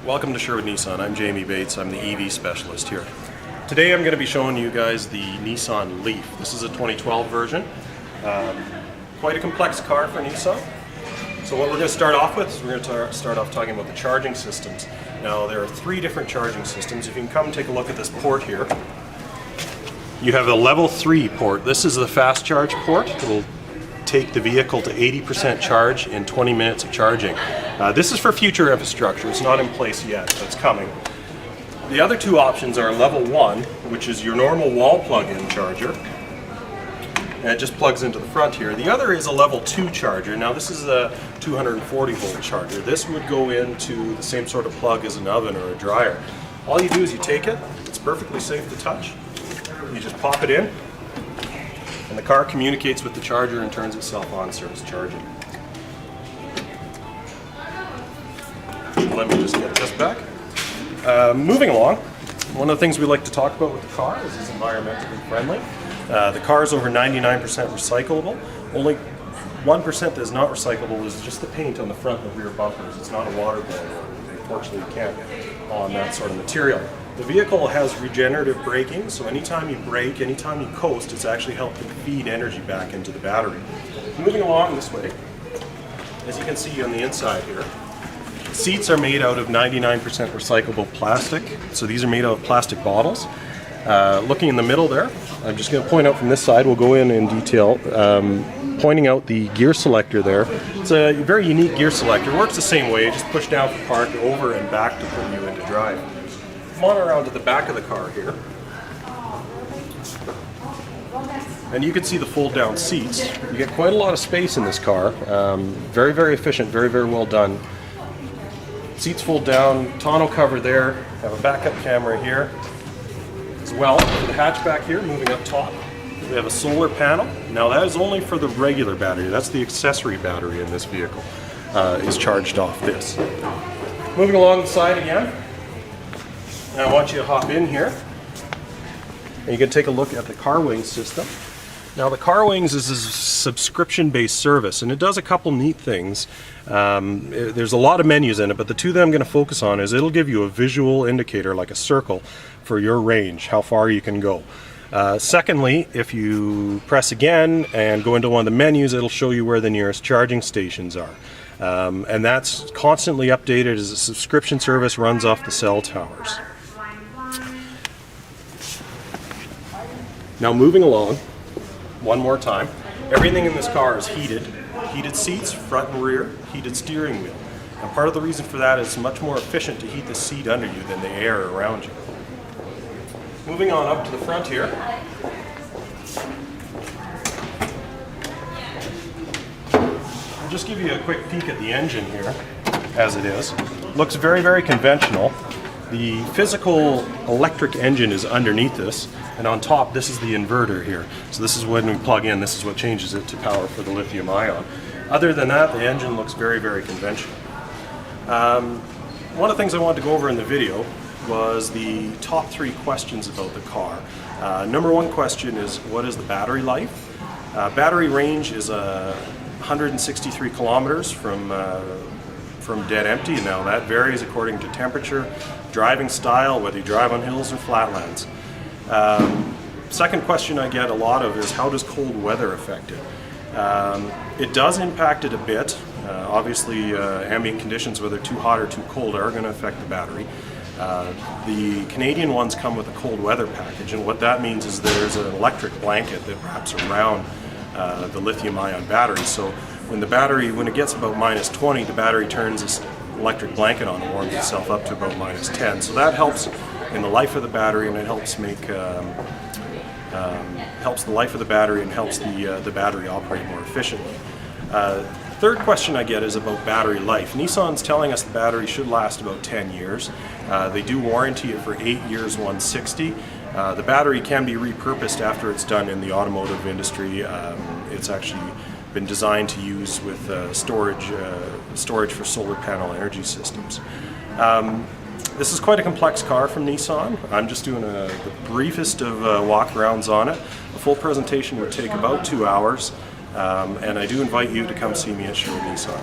Welcome to Sherwood Nissan. I'm Jamie Bates. I'm the EV specialist here. Today I'm going to be showing you guys the Nissan Leaf. This is a 2012 version. Quite a complex car for Nissan. So what we're going to start off with is we're going to start off talking about the charging systems. Now there are 3 different charging systems. If you can come and take a look at this port here. You have a level 3 port. This is the fast charge port. It will take the vehicle to 80% charge in 20 minutes of charging. This is for future infrastructure. It's not in place yet, but it's coming. The other 2 options are level 1, which is your normal wall plug-in charger. And it just plugs into the front here. The other is a level 2 charger. Now this is a 240 volt charger. This would go into the same sort of plug as an oven or a dryer. All you do is you take it. It's perfectly safe to touch. You just pop it in, and the car communicates with the charger and turns itself on, starts charging. Let me just get this back. Moving along, one of the things we like to talk about with the car is it's environmentally friendly. The car is over 99% recyclable. Only 1% that is not recyclable is just the paint on the front and the rear bumpers. It's not a waterborne one. Unfortunately, you can't on that sort of material. The vehicle has regenerative braking, so anytime you brake, anytime you coast, it's actually helping feed energy back into the battery. Moving along this way, as you can see on the inside here, seats are made out of 99% recyclable plastic. So these are made out of plastic bottles. Looking in the middle there, I'm just going to point out from this side, we'll go in detail, pointing out the gear selector there. It's a very unique gear selector. It works the same way, just push down for park, over and back to put you into drive. Come on around to the back of the car here. And you can see the fold down seats. You get quite a lot of space in this car. Very, very efficient, very, very well done. Seats fold down, tonneau cover there, have a backup camera here. As well, for the hatchback here, moving up top, we have a solar panel. Now that is only for the regular battery. That's the accessory battery in this vehicle, is charged off this. Moving along the side again. Now I want you to hop in here, and you can take a look at the car wing system. Now the car wings is a subscription-based service, and it does a couple neat things. There's a lot of menus in it, but the 2 that I'm going to focus on is it'll give you a visual indicator, like a circle, for your range, how far you can go. Secondly, if you press again and go into one of the menus, it'll show you where the nearest charging stations are. And that's constantly updated as a subscription service runs off the cell towers. Now moving along, one more time, everything in this car is heated. Heated seats, front and rear, heated steering wheel. And part of the reason for that is it's much more efficient to heat the seat under you than the air around you. Moving on up to the front here. I'll just give you a quick peek at the engine here, as it is. Looks very, very conventional. The physical electric engine is underneath this, and on top this is the inverter here. So this is when we plug in, this is what changes it to power for the lithium ion. Other than that, the engine looks very, very conventional. One of the things I wanted to go over in the video was the top 3 questions about the car. Number 1 question is, what is the battery life? Battery range is 163 kilometers from dead empty. Now that varies according to temperature, driving style, whether you drive on hills or flatlands. Second question I get a lot of is, how does cold weather affect it? It does impact it a bit. Obviously ambient conditions, whether too hot or too cold, are going to affect the battery. The Canadian ones come with a cold weather package, and what that means is there's an electric blanket that wraps around the lithium ion battery. So when it gets about -20, the battery turns this electric blanket on and warms itself up to about -10. So that helps in the life of the battery, and it helps make helps the life of the battery and helps the battery operate more efficiently. Third question I get is about battery life. Nissan's telling us the battery should last about 10 years. They do warranty it for 8 years, 160. The battery can be repurposed after it's done in the automotive industry. It's actually been designed to use with storage for solar panel energy systems. This is quite a complex car from Nissan. I'm just doing the briefest of walk-arounds on it. A full presentation would take about 2 hours. And I do invite you to come see me at Sherwood Nissan.